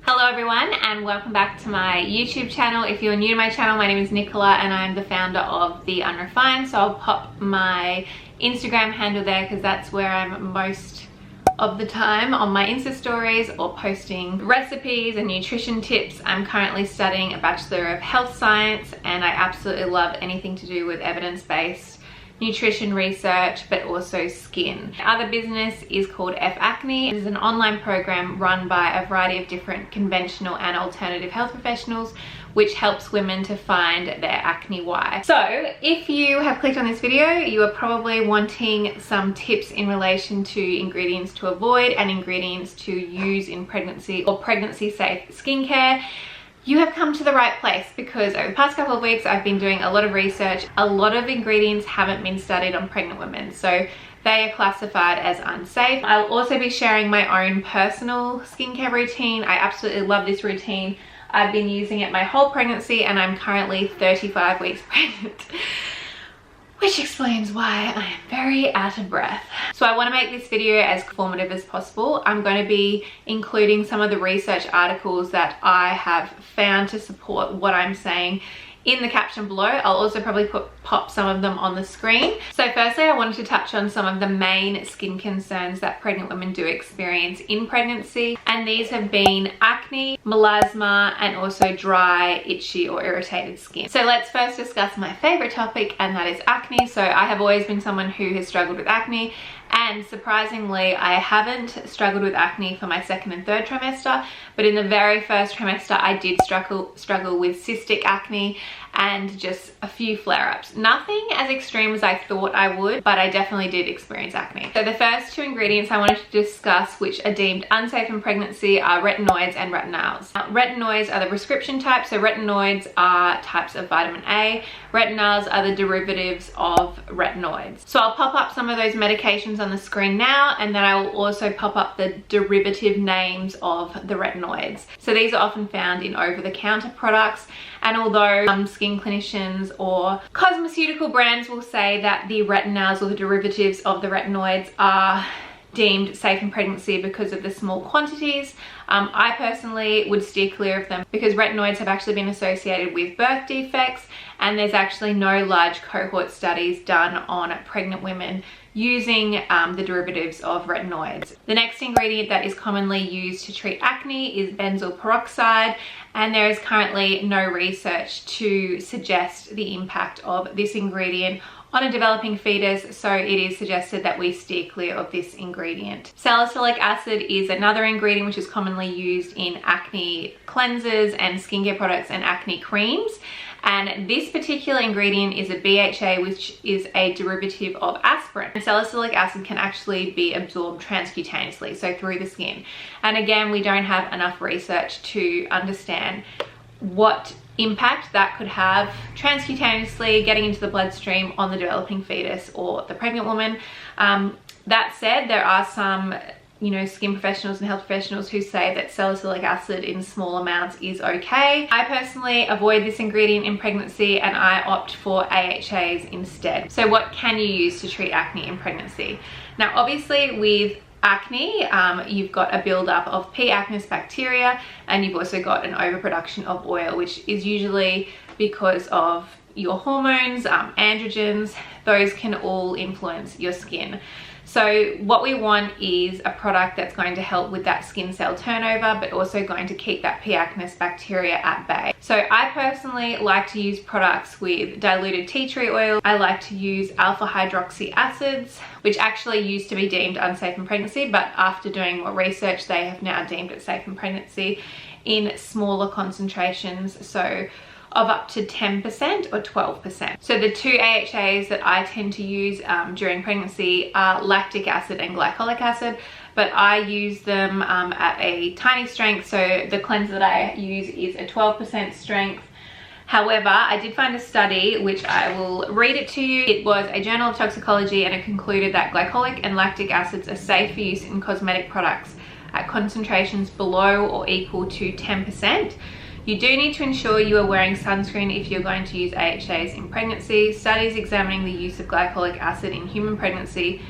Hello everyone and welcome back to my YouTube channel. If you're new to my channel, my name is Nicola and I'm the founder of The Unrefined. So I'll pop my Instagram handle there because that's where I'm most of the time on my Insta stories or posting recipes and nutrition tips. I'm currently studying a Bachelor of Health Science and I absolutely love anything to do with evidence-based nutrition research, but also skin. Other business is called Acne. It is an online program run by a variety of different conventional and alternative health professionals, which helps women to find their acne why. So if you have clicked on this video, you are probably wanting some tips in relation to ingredients to avoid and ingredients to use in pregnancy or pregnancy safe skincare. You have come to the right place because over the past couple of weeks I've been doing a lot of research. A lot of ingredients haven't been studied on pregnant women, so they are classified as unsafe. I'll also be sharing my own personal skincare routine. I absolutely love this routine. I've been using it my whole pregnancy and I'm currently 35 weeks pregnant. Which explains why I am very out of breath. So I want to make this video as informative as possible. I'm going to be including some of the research articles that I have found to support what I'm saying in the caption below. I'll also probably pop some of them on the screen. So firstly, I wanted to touch on some of the main skin concerns that pregnant women do experience in pregnancy. And these have been acne, melasma, and also dry, itchy, or irritated skin. So let's first discuss my favorite topic, and that is acne. So I have always been someone who has struggled with acne. And surprisingly, I haven't struggled with acne for my second and third trimester, but in the very first trimester, I did struggle with cystic acne and just a few flare-ups. Nothing as extreme as I thought I would, but I definitely did experience acne. So the first two ingredients I wanted to discuss, which are deemed unsafe in pregnancy, are retinoids and retinols. Retinoids are the prescription type, so retinoids are types of vitamin A. Retinols are the derivatives of retinoids. So I'll pop up some of those medications on the screen now, and then I will also pop up the derivative names of the retinoids. So these are often found in over-the-counter products, and although some skin clinicians or cosmeceutical brands will say that the retinols or the derivatives of the retinoids are deemed safe in pregnancy because of the small quantities, I personally would steer clear of them because retinoids have actually been associated with birth defects, and there's actually no large cohort studies done on pregnant women using the derivatives of retinoids. The next ingredient that is commonly used to treat acne is benzoyl peroxide, and there is currently no research to suggest the impact of this ingredient on a developing fetus, so it is suggested that we steer clear of this ingredient. Salicylic acid is another ingredient which is commonly used in acne cleansers and skincare products and acne creams. And this particular ingredient is a BHA, which is a derivative of aspirin. And salicylic acid can actually be absorbed transcutaneously, so through the skin. And again, we don't have enough research to understand what impact that could have transcutaneously getting into the bloodstream on the developing fetus or the pregnant woman. That said, there are some skin professionals and health professionals who say that salicylic acid in small amounts is okay. I personally avoid this ingredient in pregnancy and I opt for AHAs instead. So what can you use to treat acne in pregnancy? Now obviously with acne, you've got a buildup of P. acnes bacteria, and you've also got an overproduction of oil, which is usually because of your hormones, androgens. Those can all influence your skin. So what we want is a product that's going to help with that skin cell turnover, but also going to keep that P. acnes bacteria at bay. So I personally like to use products with diluted tea tree oil. I like to use alpha hydroxy acids, which actually used to be deemed unsafe in pregnancy, but after doing more research, they have now deemed it safe in pregnancy in smaller concentrations. So of up to 10% or 12%. So the two AHAs that I tend to use during pregnancy are lactic acid and glycolic acid, but I use them at a tiny strength. So the cleanser that I use is a 12% strength. However, I did find a study, which I will read it to you. It was a journal of toxicology, and it concluded that glycolic and lactic acids are safe for use in cosmetic products at concentrations below or equal to 10%. You do need to ensure you are wearing sunscreen if you're going to use AHAs in pregnancy. Studies examining the use of glycolic acid in human pregnancy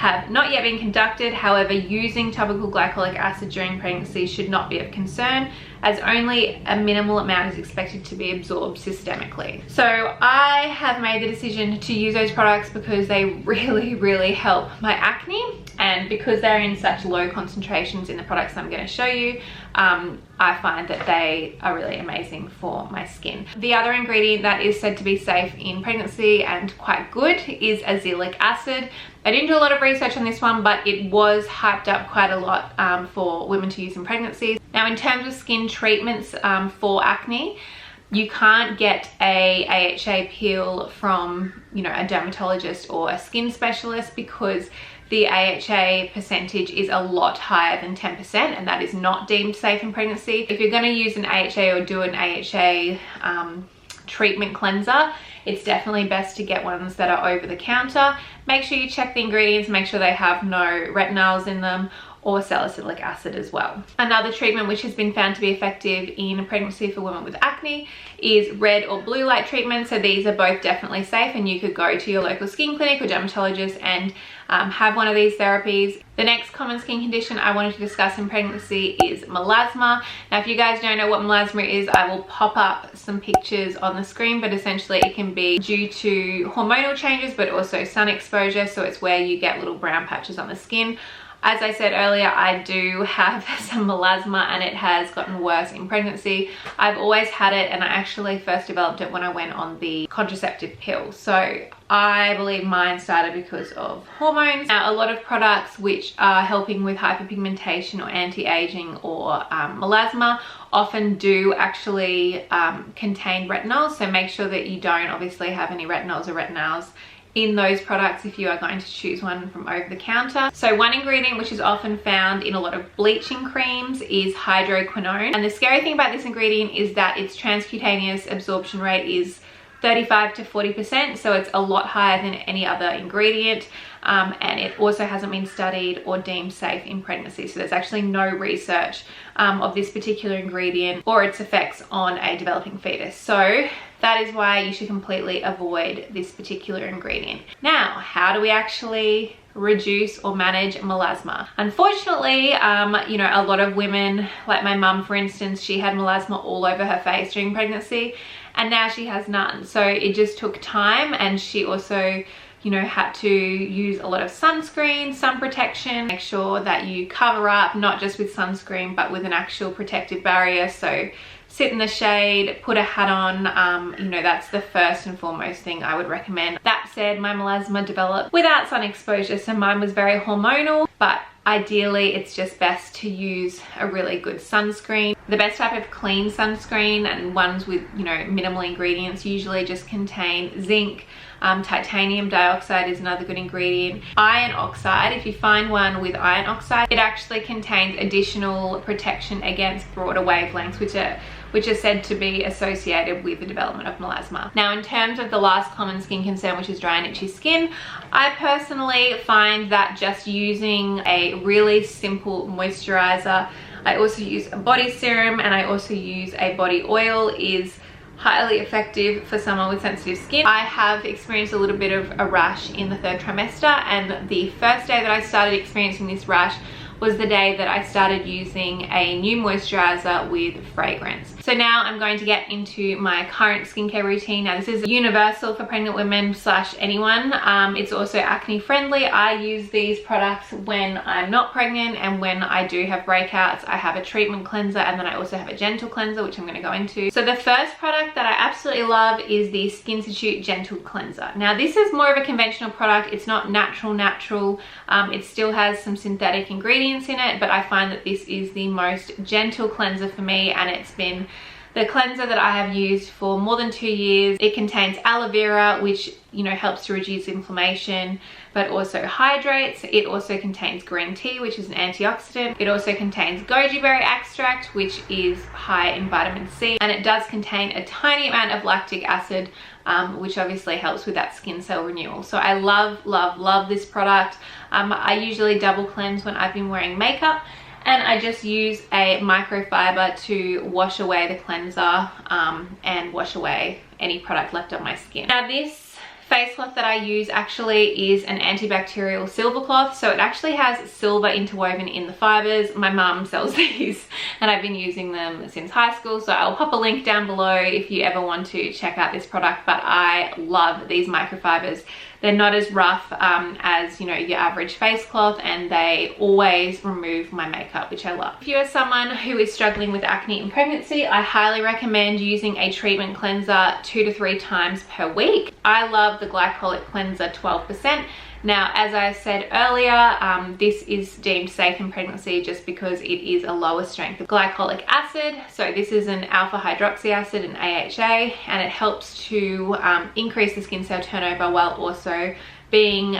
have not yet been conducted. However, using topical glycolic acid during pregnancy should not be of concern, as only a minimal amount is expected to be absorbed systemically. So I have made the decision to use those products because they really help my acne, and because they're in such low concentrations in the products I'm going to show you, I find that they are really amazing for my skin. The other ingredient that is said to be safe in pregnancy and quite good is azelaic acid. I didn't do a lot of research on this one, but it was hyped up quite a lot for women to use in pregnancy. Now, in terms of skin treatments for acne, you can't get a AHA peel from, you know, a dermatologist or a skin specialist, because the AHA percentage is a lot higher than 10%, and that is not deemed safe in pregnancy. If you're going to use an AHA or do an AHA treatment cleanser, it's definitely best to get ones that are over the counter. Make sure you check the ingredients, make sure they have no retinols in them or salicylic acid as well. Another treatment which has been found to be effective in pregnancy for women with acne is red or blue light treatment. So these are both definitely safe, and you could go to your local skin clinic or dermatologist and have one of these therapies. The next common skin condition I wanted to discuss in pregnancy is melasma. Now, if you guys don't know what melasma is, I will pop up some pictures on the screen, but essentially it can be due to hormonal changes, but also sun exposure. So it's where you get little brown patches on the skin. As I said earlier, I do have some melasma, and it has gotten worse in pregnancy. I've always had it, and I actually first developed it when I went on the contraceptive pill. So I believe mine started because of hormones. Now, a lot of products which are helping with hyperpigmentation or anti-aging or melasma often do actually contain retinols. So make sure that you don't obviously have any retinols or retinols in those products if you are going to choose one from over the counter. So one ingredient which is often found in a lot of bleaching creams is hydroquinone, and the scary thing about this ingredient is that its transcutaneous absorption rate is 35 to 40%, so it's a lot higher than any other ingredient, and it also hasn't been studied or deemed safe in pregnancy. So there's actually no research of this particular ingredient or its effects on a developing fetus. So that is why you should completely avoid this particular ingredient. Now, how do we actually reduce or manage melasma? Unfortunately, you know, a lot of women, like my mum for instance, she had melasma all over her face during pregnancy, and now she has none. So it just took time, and she also, you know, had to use a lot of sunscreen, sun protection. Make sure that you cover up, not just with sunscreen, but with an actual protective barrier. So sit in the shade, put a hat on, you know, that's the first and foremost thing I would recommend. That said, my melasma developed without sun exposure, so mine was very hormonal, but ideally it's just best to use a really good sunscreen. The best type of clean sunscreen, and ones with, you know, minimal ingredients, usually just contain zinc. Titanium dioxide is another good ingredient. Iron oxide, if you find one with iron oxide, it actually contains additional protection against broader wavelengths, which are said to be associated with the development of melasma. Now, in terms of the last common skin concern, which is dry and itchy skin, I personally find that just using a really simple moisturiser, I also use a body serum, and I also use a body oil, is highly effective for someone with sensitive skin. I have experienced a little bit of a rash in the 3rd trimester, and the first day that I started experiencing this rash was the day that I started using a new moisturiser with fragrance. So now I'm going to get into my current skincare routine. Now, this is universal for pregnant women / anyone. It's also acne friendly. I use these products when I'm not pregnant, and when I do have breakouts. I have a treatment cleanser, and then I also have a gentle cleanser, which I'm going to go into. So the first product that I absolutely love is the Skinstitut Gentle Cleanser. Now, this is more of a conventional product. It's not natural. It still has some synthetic ingredients in it, but I find that this is the most gentle cleanser for me, and it's been the cleanser that I have used for more than 2 years. It contains aloe vera, which, you know, helps to reduce inflammation, but also hydrates. It also contains green tea, which is an antioxidant. It also contains goji berry extract, which is high in vitamin C, and it does contain a tiny amount of lactic acid, which obviously helps with that skin cell renewal. So I love this product. I usually double cleanse when I've been wearing makeup, and I just use a microfiber to wash away the cleanser and wash away any product left on my skin. Now, this face cloth that I use actually is an antibacterial silver cloth, so it actually has silver interwoven in the fibers. My mum sells these and I've been using them since high school, so I'll pop a link down below if you ever want to check out this product. But I love these microfibers. They're not as rough as, you know, your average face cloth, and they always remove my makeup, which I love. If you are someone who is struggling with acne in pregnancy, I highly recommend using a treatment cleanser 2 to 3 times per week. I love the glycolic cleanser 12%. Now, as I said earlier, this is deemed safe in pregnancy just because it is a lower strength of glycolic acid. So this is an alpha hydroxy acid, an AHA, and it helps to increase the skin cell turnover while also being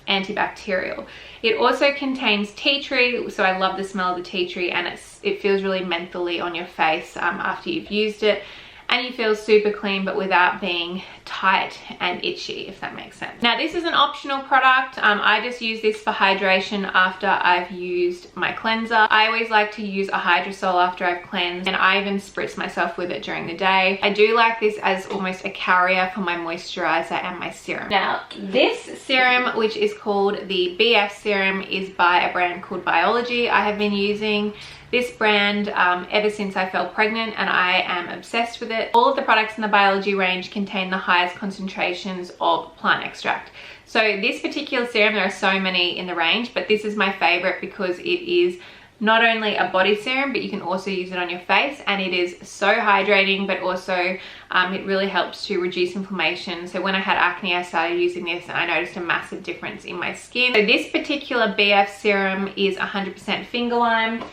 antibacterial. It also contains tea tree, so I love the smell of the tea tree, and it feels really mentholy on your face after you've used it. And you feel super clean but without being tight and itchy, if that makes sense. Now, this is an optional product. I just use this for hydration after I've used my cleanser. I always like to use a hydrosol after I've cleansed, and I even spritz myself with it during the day. I do like this as almost a carrier for my moisturiser and my serum. Now, this serum, which is called the BF serum, is by a brand called Biology. I have been using this brand ever since I fell pregnant, and I am obsessed with it. All of the products in the Biology range contain the highest concentrations of plant extract. So this particular serum, there are so many in the range, but this is my favorite because it is not only a body serum, but you can also use it on your face, and it is so hydrating, but also it really helps to reduce inflammation. So when I had acne, I started using this and I noticed a massive difference in my skin. So this particular BF serum is 100% finger lime.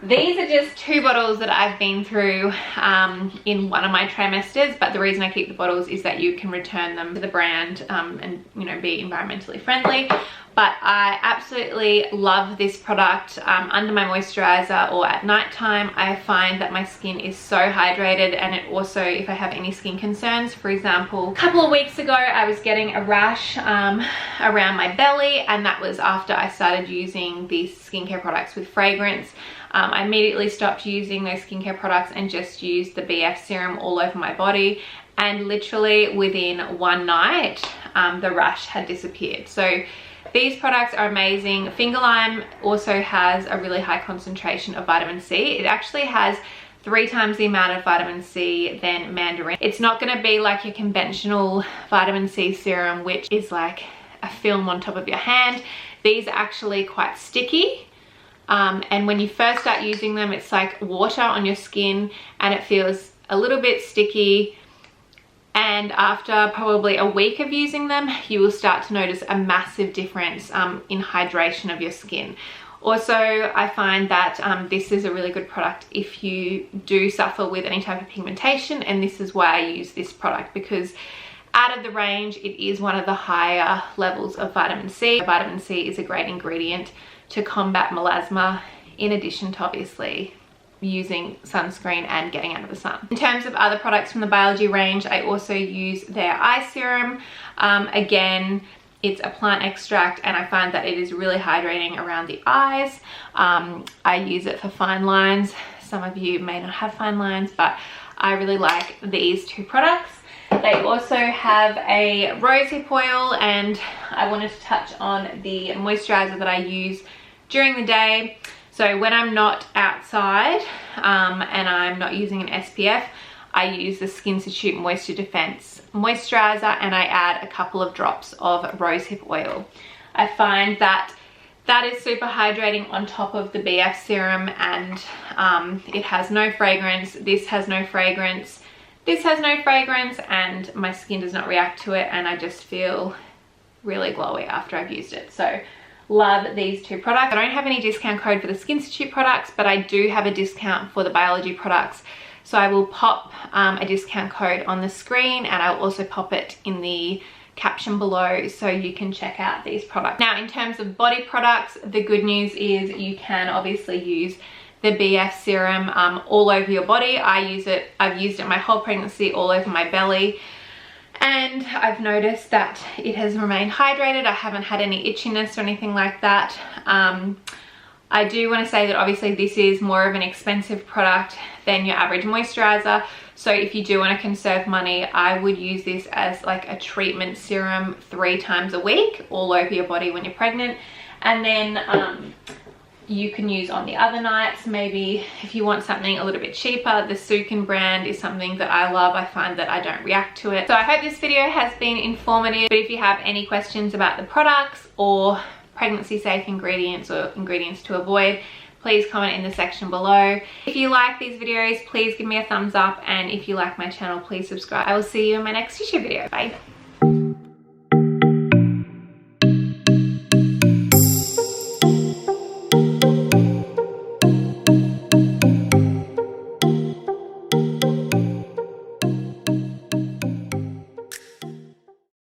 These are just 2 bottles that I've been through in one of my trimesters, but the reason I keep the bottles is that you can return them to the brand and, you know, be environmentally friendly. But I absolutely love this product under my moisturizer or at night time. I find that my skin is so hydrated, and it also, if I have any skin concerns, for example, a couple of weeks ago I was getting a rash around my belly, and that was after I started using these skincare products with fragrance. I immediately stopped using those skincare products and just used the BF serum all over my body, and literally within one night the rash had disappeared. So these products are amazing. Finger lime also has a really high concentration of vitamin C. It actually has 3 times the amount of vitamin C than mandarin. It's not going to be like your conventional vitamin C serum, which is like a film on top of your hand. These are actually quite sticky. And when you first start using them, it's like water on your skin, and it feels a little bit sticky. And after probably a week of using them, you will start to notice a massive difference in hydration of your skin. Also, I find that this is a really good product if you do suffer with any type of pigmentation, and this is why I use this product, because out of the range, it is one of the higher levels of vitamin C. Vitamin C is a great ingredient to combat melasma, in addition to obviously using sunscreen and getting out of the sun. In terms of other products from the Biology range, I also use their eye serum. Again, it's a plant extract, and I find that it is really hydrating around the eyes. I use it for fine lines. Some of you may not have fine lines, but I really like these 2 products. They also have a rosehip oil, and I wanted to touch on the moisturizer that I use during the day. So when I'm not outside and I'm not using an SPF, I use the Skinstitut Moisture Defence moisturizer, and I add a couple of drops of rosehip oil. I find that that is super hydrating on top of the BF serum, and it has no fragrance. This has no fragrance. This has no fragrance, and my skin does not react to it, and I just feel really glowy after I've used it. So love these 2 products. I don't have any discount code for the Skinstitut products, but I do have a discount for the Biology products. So I will pop a discount code on the screen, and I'll also pop it in the caption below so you can check out these products. Now, in terms of body products, the good news is you can obviously use the BF serum all over your body. I've used it my whole pregnancy all over my belly, and I've noticed that it has remained hydrated. I haven't had any itchiness or anything like that. I do want to say that obviously this is more of an expensive product than your average moisturizer. So if you do want to conserve money, I would use this as like a treatment serum 3 times a week all over your body when you're pregnant. And then you can use on the other nights. Maybe if you want something a little bit cheaper, the Sukin brand is something that I love. I find that I don't react to it. So I hope this video has been informative. But if you have any questions about the products or pregnancy safe ingredients or ingredients to avoid, please comment in the section below. If you like these videos, please give me a thumbs up, and if you like my channel, please subscribe. I will see you in my next YouTube video. Bye.